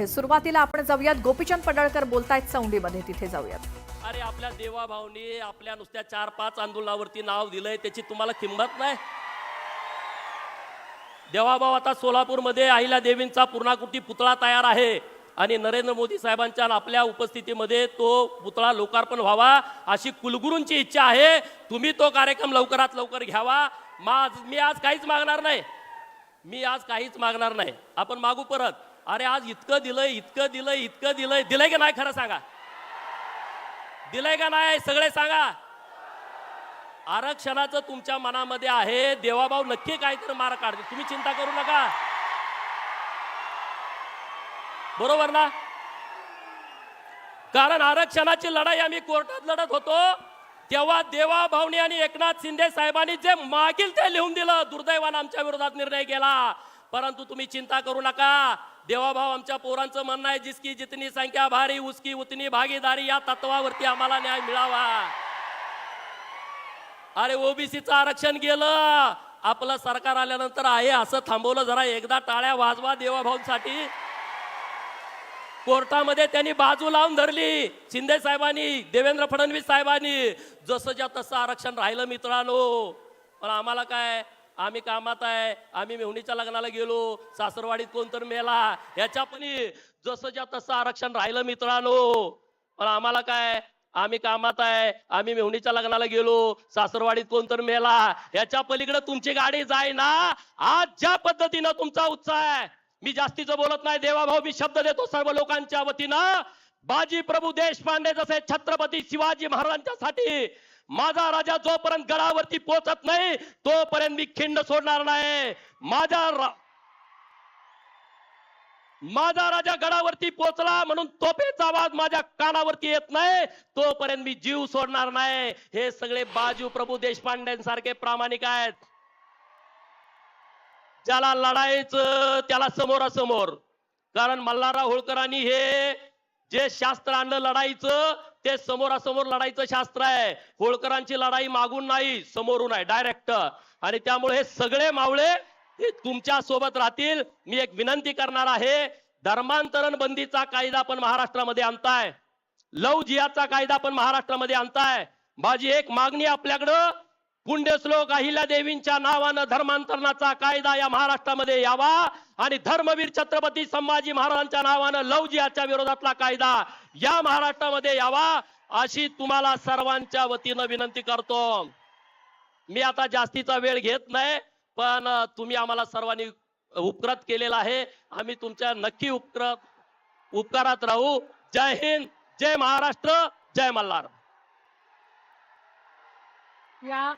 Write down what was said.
आहे। सुरुवातीला आपण जाऊयात, गोपीचंद पडळकर बोलतायत चौंडीमध्ये, तिथे जाऊयात। अरे आपल्या देवाभाऊनी आपल्या नुसत्या 4-5 आंदोलनावरती नाव दिलंय, त्याची तुम्हाला किंमत नाही। देवाभाऊ आता सोलापूरमध्ये अहिल्या देवींचा पूर्णाकृती पुतळा तयार आहे आणि नरेंद्र मोदी साहेबांच्या आपल्या उपस्थितीमध्ये तो पुतळा लोकार्पण व्हावा अशी कुलगुरूंची इच्छा आहे। तुम्ही तो कार्यक्रम लवकरात लवकर घ्यावा। मी आज काहीच मागणार नाही। आपण मागू परत। अरे आज इतकं दिलंय, दिलंय की नाही? खरं सांगा, दिलंय का नाही? सगळे सांगा। आरक्षणाचं तुमच्या मनामध्ये आहे, देवाभाऊ नक्की काहीतरी मार्ग काढते, तुम्ही चिंता करू नका, बरोबर ना? कारण आरक्षणाची लढाई आम्ही कोर्टात लढत होतो तेव्हा देवाभाऊनी आणि एकनाथ शिंदे साहेबांनी जे मागील ते लिहून दिलं, दुर्दैवानं आमच्या विरोधात निर्णय केला। परंतु तुम्ही चिंता करू नका, देवाभाऊ आमच्या पोरांचं म्हणणं आहे, जिसकी जितनी संख्या भारी उसकी उतनी भागीदारी, या तत्वावरती आम्हाला न्याय मिळावा। अरे ओबीसीचं आरक्षण गेलं, आपलं सरकार आल्यानंतर आहे असं थांबवलं, जरा एकदा टाळ्या वाजवा देवाभाऊंसाठी। कोर्टामध्ये त्यांनी बाजू लावून धरली, शिंदे साहेबांनी, देवेंद्र फडणवीस साहेबांनी, जसंच्या तसं आरक्षण राहिलं मित्रांनो। पण आम्हाला काय, आम्ही कामात आहे, आम्ही मेहुणीच्या लग्नाला गेलो, सासरवाडीत कोणतरी मेला, याच्या पण जसंच्या तसं आरक्षण राहिलं मित्रांनो। पण आम्हाला काय, आम्ही कामात आहे, आम्ही मेहुणीच्या लग्नाला गेलो, सासरवाडीत कोणतरी मेला, याच्या पलीकडे तुमची गाडी जाय ना। आज ज्या पद्धतीनं तुमचा उत्साह आहे, मी जास्तीचं बोलत नाही देवाभाऊ, मी शब्द देतो सर्व लोकांच्या वतीनं, बाजी प्रभू देशपांडे जसे छत्रपती शिवाजी महाराजांच्यासाठी माझा राजा जोपर्यंत गडावरती पोहोचत नाही तोपर्यंत मी खिंड सोडणार नाही। माझा राजा गडावरती पोहोचला म्हणून तोफेचा आवाज माझ्या कानावरती येत नाही तोपर्यंत मी जीव सोडणार नाही। हे सगळे बाजू प्रभू देशपांडेंसारखे प्रामाणिक आहेत, ज्याला लढायचं त्याला समोरासमोर। कारण मल्हारराव होळकरांनी हे जे शास्त्र आणलं लढाईचं, ते समोरासमोर लढाईचं शास्त्र आहे। होळकरांची लढाई मागून नाही, समोरून आहे, डायरेक्ट। आणि त्यामुळे हे सगळे मावळे हे तुमच्या सोबत राहतील। मी एक विनंती करणार आहे, धर्मांतरण बंदीचा कायदा पण महाराष्ट्रामध्ये आणताय, लव जिहादचा कायदा पण महाराष्ट्रामध्ये आणताय। माझी एक मागणी आपल्याकडं, पुण्यश्लोक अहिल्या देवींच्या नावानं धर्मांतरणाचा कायदा या महाराष्ट्रामध्ये यावा आणि धर्मवीर छत्रपती संभाजी महाराजांच्या नावानं लव जिहादच्या विरोधातला कायदा या महाराष्ट्रामध्ये यावा अशी तुम्हाला सर्वांच्या वतीनं विनंती करतो। मी आता जास्तीचा वेळ घेत नाही, पण तुम्ही आम्हाला सर्वांनी उपकार केलेला आहे, आम्ही तुमच्या नक्की उपकारात राहू। जय हिंद, जय महाराष्ट्र, जय मल्हार। या